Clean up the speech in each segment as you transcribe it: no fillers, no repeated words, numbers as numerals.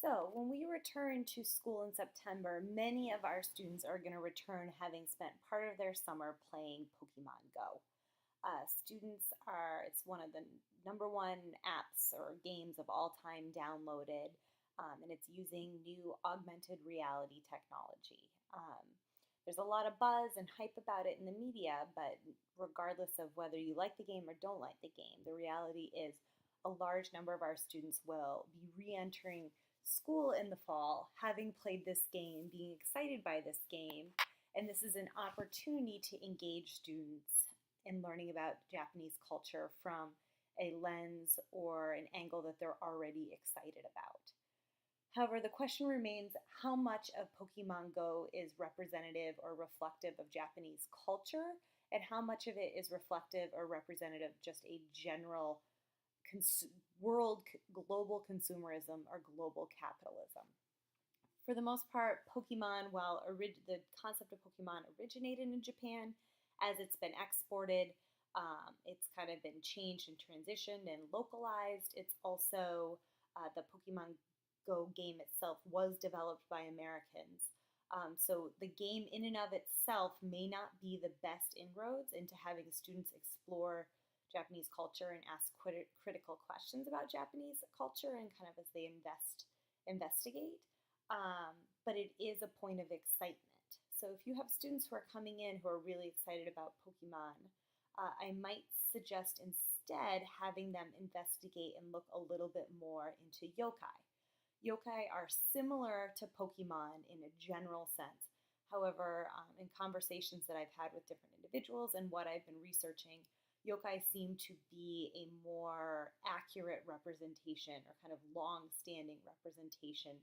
So, when we return to school in September, many of our students are going to return having spent part of their summer playing Pokemon Go. It's one of the number one apps or games of all time downloaded, and it's using new augmented reality technology. There's a lot of buzz and hype about it in the media, but regardless of whether you like the game or don't like the game, the reality is a large number of our students will be re entering school in the fall, having played this game, being excited by this game, and this is an opportunity to engage students in learning about Japanese culture from a lens or an angle that they're already excited about. However, the question remains how much of Pokemon Go is representative or reflective of Japanese culture, and how much of it is reflective or representative of just a general world global consumerism or global capitalism. For the most part, Pokemon, while the concept of Pokemon originated in Japan, as it's been exported, it's kind of been changed and transitioned and localized. It's also the Pokemon Go game itself was developed by Americans. So the game in and of itself may not be the best inroads into having students explore Japanese culture and ask critical questions about Japanese culture and kind of as they investigate. But it is a point of excitement. So if you have students who are coming in who are really excited about Pokemon, I might suggest instead having them investigate and look a little bit more into yokai. Yokai are similar to Pokemon in a general sense. However, in conversations that I've had with different individuals and what I've been researching, yokai seem to be a more accurate representation or kind of long-standing representation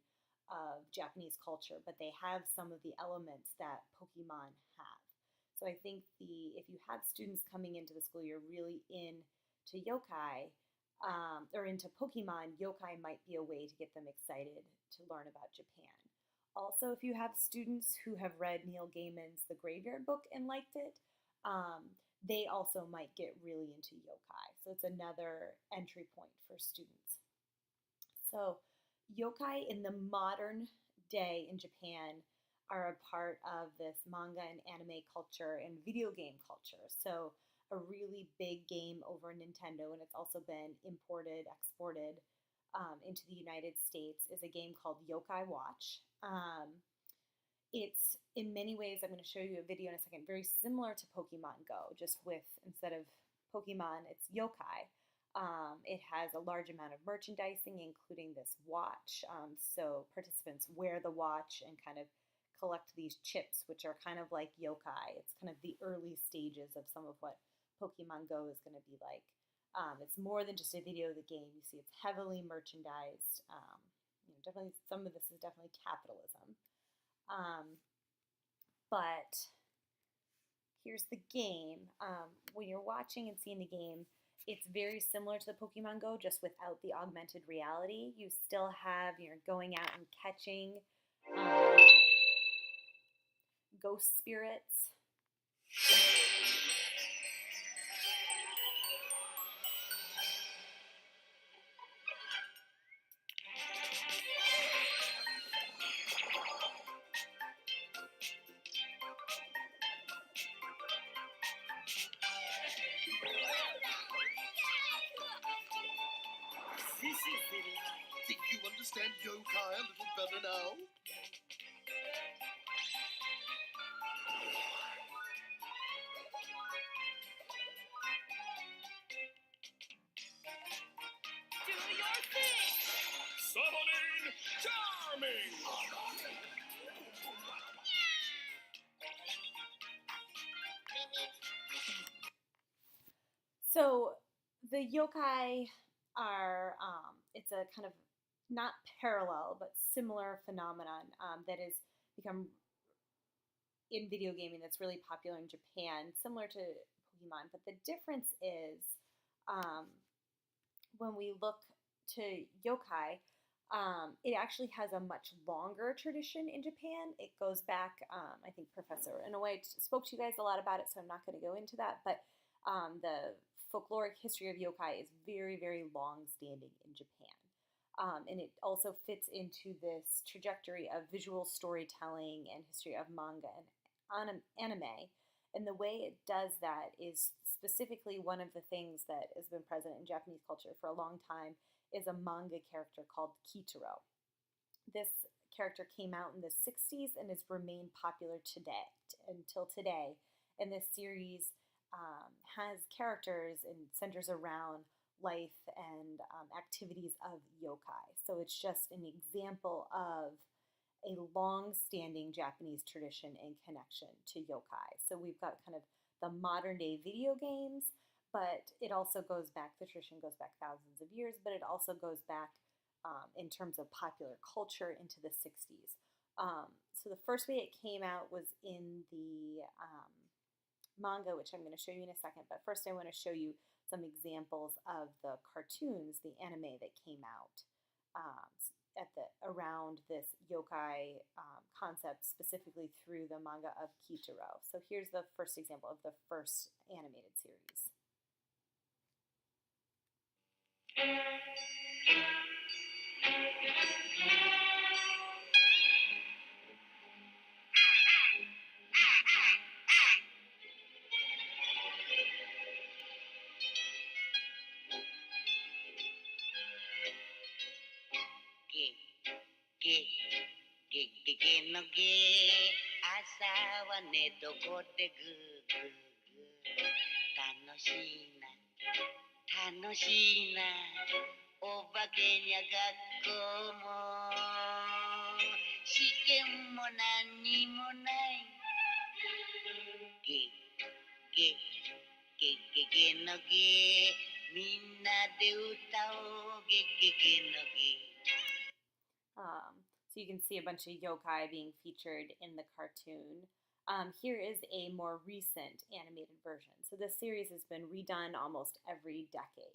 of Japanese culture, but they have some of the elements that Pokemon have. So I think if you have students coming into the school year really into yokai, or into Pokemon, yokai might be a way to get them excited to learn about Japan. Also, if you have students who have read Neil Gaiman's The Graveyard Book and liked it, they also might get really into yokai. So it's another entry point for students. So yokai in the modern day in Japan are a part of this manga and anime culture and video game culture. So a really big game over Nintendo, and it's also been imported, exported into the United States, is a game called Yokai Watch. It's in many ways, I'm going to show you a video in a second, very similar to Pokemon Go, just with, instead of Pokemon, it's yokai. It has a large amount of merchandising, including this watch. So participants wear the watch and kind of collect these chips, which are kind of like yokai. It's kind of the early stages of some of what Pokemon Go is going to be like. It's more than just a video of the game. You see, it's heavily merchandised. Definitely, some of this is definitely capitalism. But here's the game. When you're watching and seeing the game, it's very similar to the Pokemon Go, just without the augmented reality. You still have, you're going out and catching ghost spirits. This is very nice. Think you understand yokai a little better now? Do your thing! Summoning Charming! So the yokai are, it's a kind of not parallel, but similar phenomenon that has become in video gaming that's really popular in Japan, similar to Pokemon. But the difference is when we look to yokai, it actually has a much longer tradition in Japan. It goes back, I think Professor Inoue spoke to you guys a lot about it, so I'm not going to go into that. But the folkloric history of yokai is very, very long-standing in Japan. And it also fits into this trajectory of visual storytelling and history of manga and anime. And the way it does that is specifically one of the things that has been present in Japanese culture for a long time is a manga character called Kitaro. This character came out in the 60s and has remained popular today until today. And this series has characters and centers around life and activities of yokai. So it's just an example of a long-standing Japanese tradition and connection to yokai. So we've got kind of the modern day video games, but it also goes back, the tradition goes back thousands of years, but it also goes back in terms of popular culture into the 60s. So the first way it came out was in the manga, which I'm going to show you in a second, but first I want to show you some examples of the cartoons, the anime that came out around this yokai concept, specifically through the manga of Kitaro. So here's the first example of the first animated series. Ge, ge, ge, ge no ge. Asa wa ne doko de gu gu gu. Tanoshii na, tanoshii na. Obake ni wa gakkou mo. Shiken mo nanni mo nai. Ge, ge, ge, ge, ge no ge. Minna de utao ge, ge, ge no ge. So you can see a bunch of yokai being featured in the cartoon. Here is a more recent animated version. So this series has been redone almost every decade.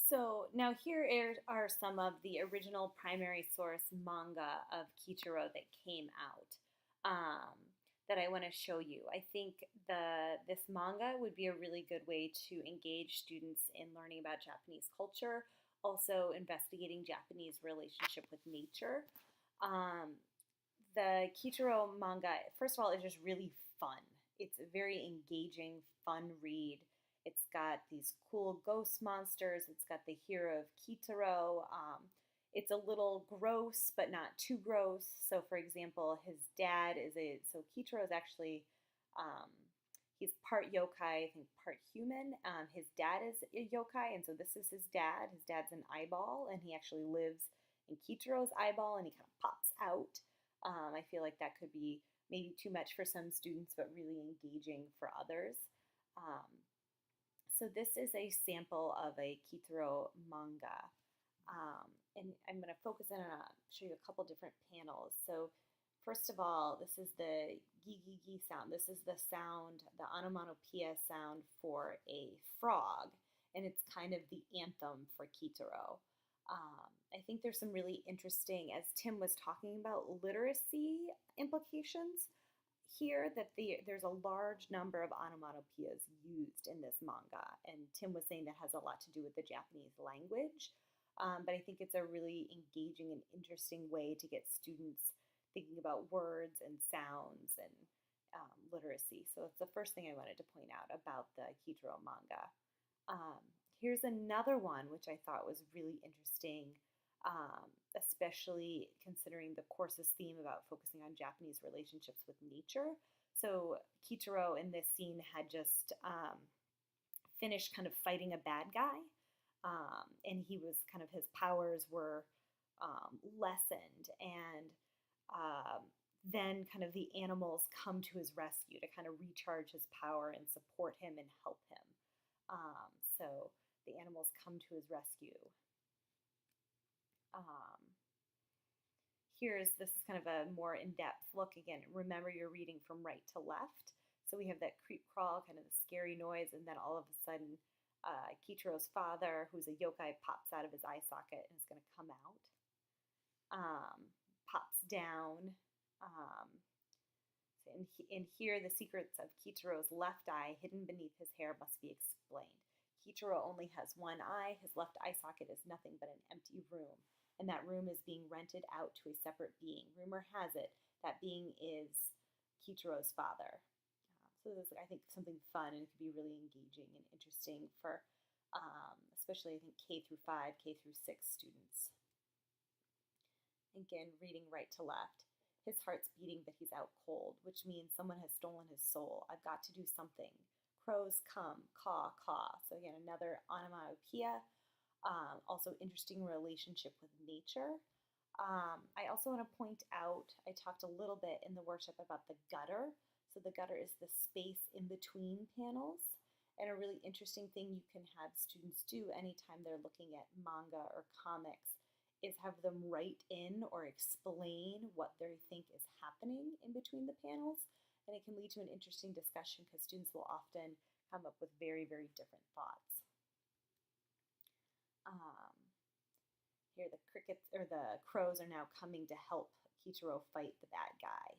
So now here are some of the original primary source manga of Kitaro that came out that I want to show you. I think this manga would be a really good way to engage students in learning about Japanese culture, also investigating Japanese relationship with nature. The Kitaro manga, first of all, is just really fun. It's a very engaging, fun read. It's got these cool ghost monsters. It's got the hero of Kitaro. It's a little gross, but not too gross. So, for example, his dad so Kitaro is actually, he's part yokai, I think part human. His dad is a yokai, and so this is his dad. His dad's an eyeball, and he actually lives in Kitaro's eyeball, and he kind of pops out. I feel like that could be maybe too much for some students, but really engaging for others. So this is a sample of a Kitaro manga. And I'm going to focus in on show you a couple different panels. So first of all, this is the gi gi gi sound. This is the sound, the onomatopoeia sound for a frog, and it's kind of the anthem for Kitaro. I think there's some really interesting, as Tim was talking about, literacy implications here, that there's a large number of onomatopoeias used in this manga, and Tim was saying that has a lot to do with the Japanese language, but I think it's a really engaging and interesting way to get students thinking about words and sounds and literacy. So it's the first thing I wanted to point out about the Kitaro manga. Here's another one which I thought was really interesting, especially considering the course's theme about focusing on Japanese relationships with nature. So Kitaro in this scene had just finished kind of fighting a bad guy, and he was kind of his powers were lessened, and then kind of the animals come to his rescue to kind of recharge his power and support him and help him. So the animals come to his rescue. Um, this is kind of a more in-depth look. Again, remember you're reading from right to left. So we have that creep crawl, kind of the scary noise, and then all of a sudden Kichiro's father, who's a yokai, pops out of his eye socket and is going to come out. Pops down. And here, the secrets of Kichiro's left eye, hidden beneath his hair, must be explained. Kichiro only has one eye. His left eye socket is nothing but an empty room, and that room is being rented out to a separate being. Rumor has it that being is Kichiro's father. So this is, I think, something fun, and it could be really engaging and interesting for, especially I think K through 5, K through 6 students. Again, reading right to left. His heart's beating, but he's out cold, which means someone has stolen his soul. I've got to do something. Crows come, caw, caw. So again, another onomatopoeia. Also interesting relationship with nature. I also want to point out, I talked a little bit in the workshop about the gutter. So the gutter is the space in between panels. And a really interesting thing you can have students do anytime they're looking at manga or comics is have them write in or explain what they think is happening in between the panels. And it can lead to an interesting discussion because students will often come up with very, very different thoughts. Here the crickets or the crows are now coming to help Kichiro fight the bad guy.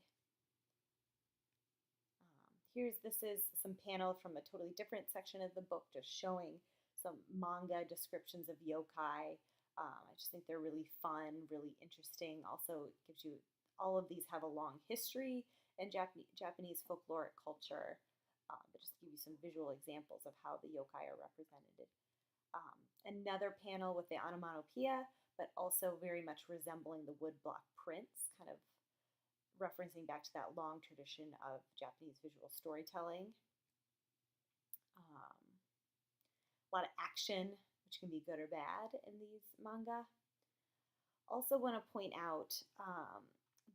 This is some panel from a totally different section of the book, just showing some manga descriptions of yokai. I just think they're really fun, really interesting. Also, it gives you, all of these have a long history in Japanese folkloric culture, but just to give you some visual examples of how the yokai are represented. Another panel with the onomatopoeia, but also very much resembling the woodblock prints, kind of referencing back to that long tradition of Japanese visual storytelling. A lot of action, which can be good or bad in these manga. Also want to point out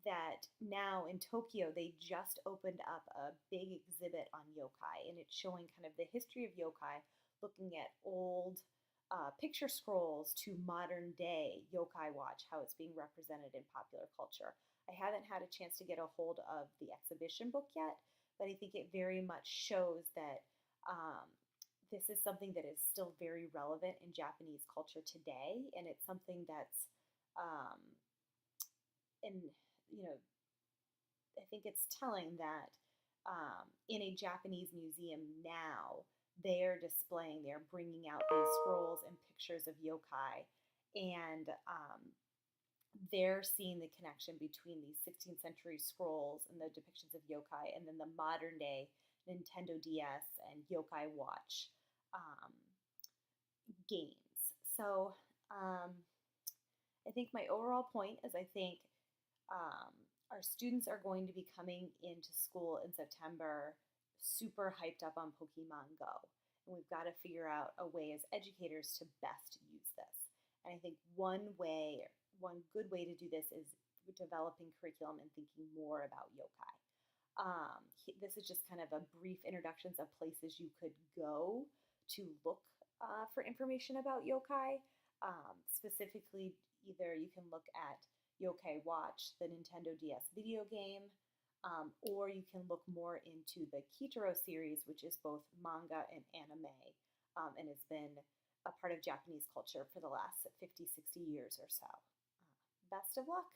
that now in Tokyo, they just opened up a big exhibit on yokai, and it's showing kind of the history of yokai, looking at old picture scrolls to modern day yokai watch, how it's being represented in popular culture. I haven't had a chance to get a hold of the exhibition book yet, but I think it very much shows that this is something that is still very relevant in Japanese culture today, and it's something that's, I think it's telling that in a Japanese museum now, they're bringing out these scrolls and pictures of yokai, and they're seeing the connection between these 16th century scrolls and the depictions of yokai, and then the modern day Nintendo DS and yokai watch games. So I think my overall point is I think our students are going to be coming into school in September super hyped up on Pokemon Go. And we've got to figure out a way as educators to best use this. And I think one good way to do this is developing curriculum and thinking more about yokai. This is just kind of a brief introductions of places you could go to look for information about yokai. Specifically, either you can look at Yokai Watch, the Nintendo DS video game, or you can look more into the Kichiro series, which is both manga and anime, and has been a part of Japanese culture for the last 50, 60 years or so. Best of luck!